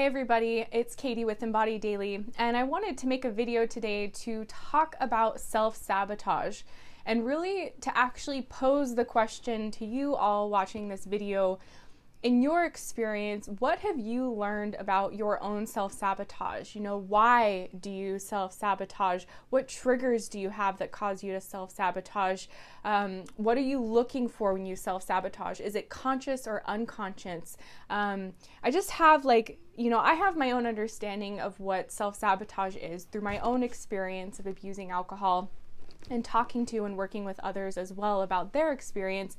everybody, it's Katie with Embody Daily, and I wanted to make a video today to talk about self-sabotage and really to actually pose the question to you all watching this video. In your experience, what have you learned about your own self-sabotage? Why do you self-sabotage? What triggers do you have that cause you to self-sabotage? What are you looking for when you self-sabotage? Is it conscious or unconscious? I just have I have my own understanding of what self-sabotage is through my own experience of abusing alcohol and talking to and working with others as well about their experience.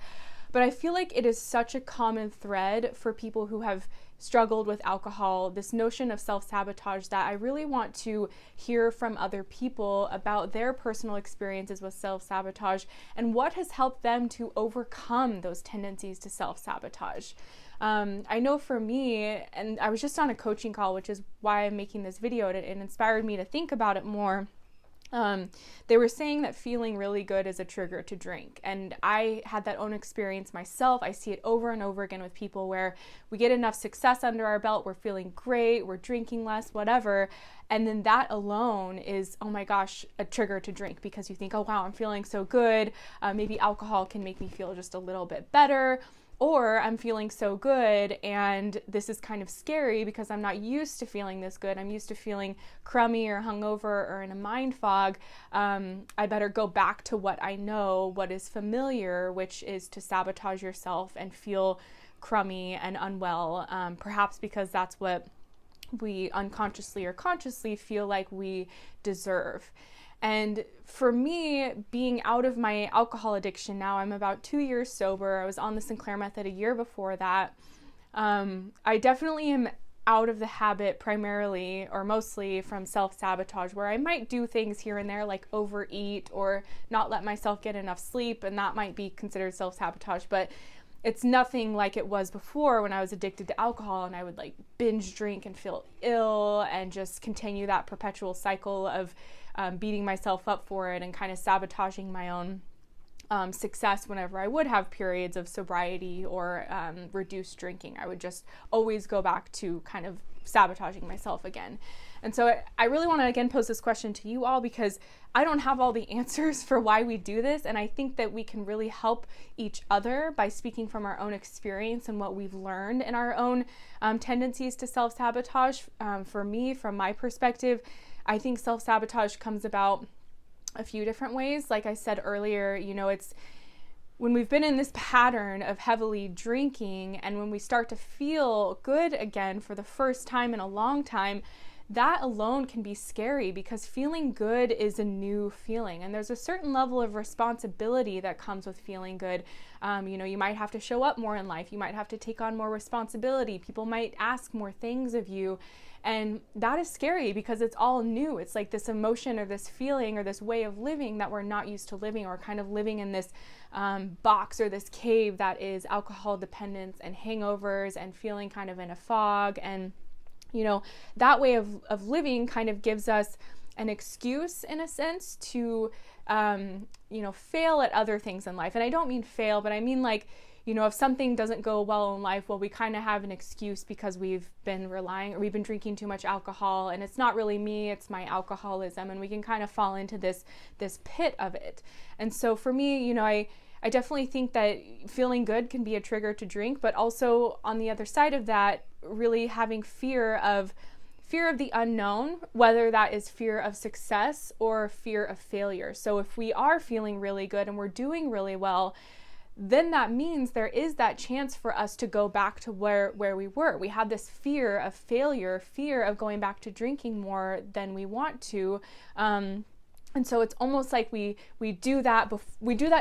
But I feel like it is such a common thread for people who have struggled with alcohol, this notion of self-sabotage, that I really want to hear from other people about their personal experiences with self-sabotage and what has helped them to overcome those tendencies to self-sabotage. I know for me, and I was just on a coaching call, which is why I'm making this video, and it inspired me to think about it more. They were saying that feeling really good is a trigger to drink, and I had that own experience myself. I see it over and over again with people where we get enough success under our belt, we're feeling great, we're drinking less, whatever, and then that alone is, oh my gosh, a trigger to drink, because you think, oh wow, I'm feeling so good, maybe alcohol can make me feel just a little bit better. Or I'm feeling so good and this is kind of scary because I'm not used to feeling this good. I'm used to feeling crummy or hungover or in a mind fog. I better go back to what I know, what is familiar, which is to sabotage yourself and feel crummy and unwell, perhaps because that's what we unconsciously or consciously feel like we deserve. And for me, being out of my alcohol addiction now, I'm about 2 years sober. I was on the Sinclair Method a year before that. I definitely am out of the habit primarily or mostly from self-sabotage, where I might do things here and there like overeat or not let myself get enough sleep, and that might be considered self-sabotage, but it's nothing like it was before when I was addicted to alcohol and I would binge drink and feel ill and just continue that perpetual cycle of beating myself up for it and kind of sabotaging my own success whenever I would have periods of sobriety or reduced drinking. I would just always go back to kind of sabotaging myself again. And so I really want to again pose this question to you all, because I don't have all the answers for why we do this, and I think that we can really help each other by speaking from our own experience and what we've learned in our own tendencies to self-sabotage. For me, from my perspective, I think self-sabotage comes about a few different ways. Like I said earlier, it's when we've been in this pattern of heavily drinking and when we start to feel good again for the first time in a long time, that alone can be scary, because feeling good is a new feeling and there's a certain level of responsibility that comes with feeling good. You might have to show up more in life. You might have to take on more responsibility. People might ask more things of you. And that is scary because it's all new. It's like this emotion or this feeling or this way of living that we're not used to living, or kind of living in this box or this cave that is alcohol dependence and hangovers and feeling kind of in a fog. And that way of living kind of gives us an excuse, in a sense, to, fail at other things in life. And I don't mean fail, but I mean if something doesn't go well in life, well, we kind of have an excuse because we've been drinking too much alcohol, and it's not really me, it's my alcoholism, and we can kind of fall into this pit of it. And so for me, I definitely think that feeling good can be a trigger to drink, but also on the other side of that, really having fear of the unknown, whether that is fear of success or fear of failure. So if we are feeling really good and we're doing really well, then that means there is that chance for us to go back to where we were. We have this fear of failure, fear of going back to drinking more than we want to. And so it's almost like we do that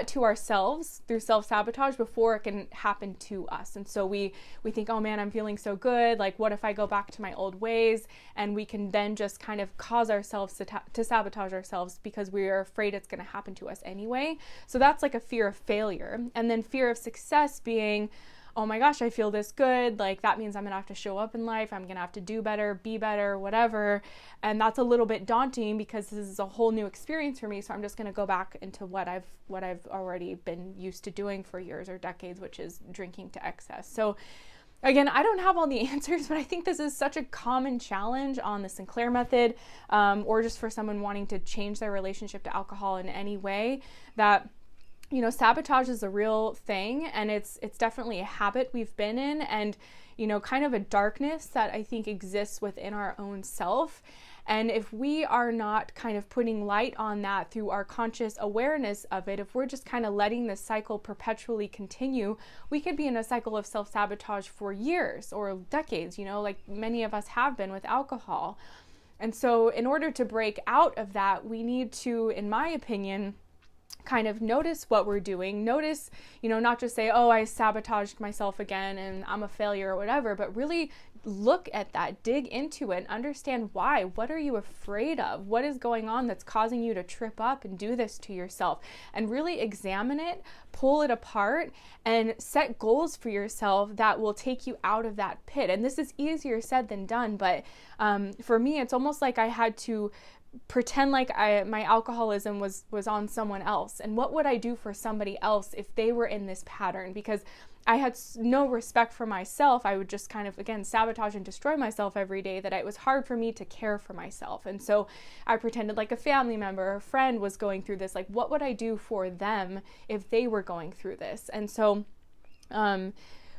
to ourselves through self-sabotage before it can happen to us. And so we think, oh man, I'm feeling so good. What if I go back to my old ways? And we can then just kind of cause ourselves to sabotage ourselves because we are afraid it's going to happen to us anyway. So that's like a fear of failure. And then fear of success being, oh my gosh, I feel this good. That means I'm gonna have to show up in life. I'm gonna have to do better, be better, whatever. And that's a little bit daunting because this is a whole new experience for me. So I'm just gonna go back into what I've already been used to doing for years or decades, which is drinking to excess. So Again, I don't have all the answers, but I think this is such a common challenge on the Sinclair Method, or just for someone wanting to change their relationship to alcohol in any way, that sabotage is a real thing, and it's definitely a habit we've been in, and kind of a darkness that I think exists within our own self. And if we are not kind of putting light on that through our conscious awareness of it, if we're just kind of letting this cycle perpetually continue, we could be in a cycle of self-sabotage for years or decades, like many of us have been with alcohol. And so in order to break out of that, we need to, in my opinion, kind of notice what we're doing, notice, not just say, oh, I sabotaged myself again and I'm a failure or whatever, but really look at that, dig into it, understand why. What are you afraid of? What is going on that's causing you to trip up and do this to yourself? And really examine it, pull it apart, and set goals for yourself that will take you out of that pit. And this is easier said than done, but for me, it's almost like I had to pretend like my alcoholism was on someone else, and what would I do for somebody else if they were in this pattern? Because I had no respect for myself. I would just kind of, again, sabotage and destroy myself every day, that it was hard for me to care for myself. And so I pretended like a family member or a friend was going through this, like what would I do for them if they were going through this? And so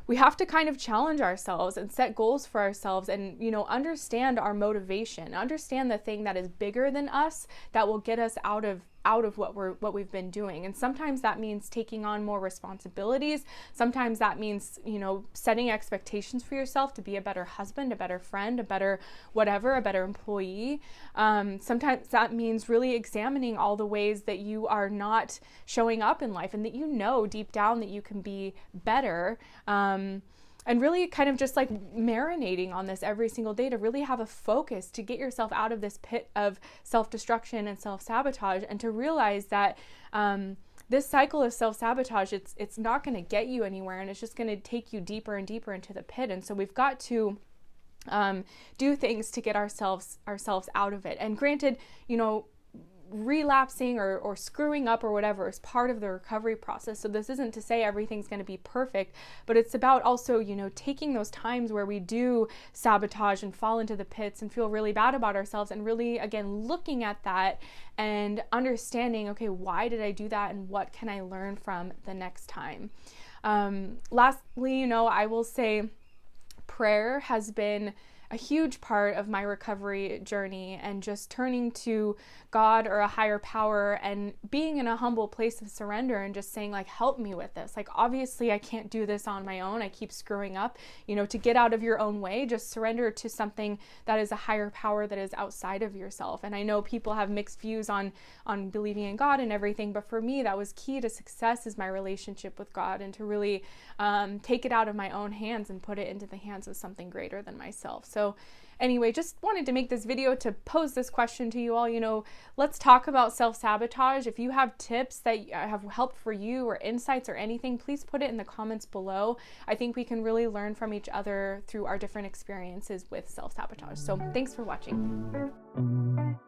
we have to kind of challenge ourselves and set goals for ourselves, and understand our motivation, understand the thing that is bigger than us that will get us out of what we've been doing. And sometimes that means taking on more responsibilities. Sometimes that means setting expectations for yourself to be a better husband, a better friend, a better whatever, a better employee. Sometimes that means really examining all the ways that you are not showing up in life, and that deep down that you can be better. And really kind of just like marinating on this every single day to really have a focus to get yourself out of this pit of self-destruction and self-sabotage, and to realize that this cycle of self-sabotage, it's not going to get you anywhere, and it's just going to take you deeper and deeper into the pit. And so we've got to do things to get ourselves out of it. And granted, relapsing or screwing up or whatever is part of the recovery process. So this isn't to say everything's going to be perfect, but it's about also, taking those times where we do sabotage and fall into the pits and feel really bad about ourselves, and really, again, looking at that and understanding, okay, why did I do that, and what can I learn from the next time? Lastly, I will say prayer has been a huge part of my recovery journey, and just turning to God or a higher power and being in a humble place of surrender and just saying, like, help me with this. Like, obviously I can't do this on my own. I keep screwing up, to get out of your own way, just surrender to something that is a higher power that is outside of yourself. And I know people have mixed views on believing in God and everything, but for me, that was key to success, is my relationship with God, and to really take it out of my own hands and put it into the hands of something greater than myself. So anyway, just wanted to make this video to pose this question to you all. Let's talk about self-sabotage. If you have tips that have helped for you, or insights or anything, please put it in the comments below. I think we can really learn from each other through our different experiences with self-sabotage. So thanks for watching.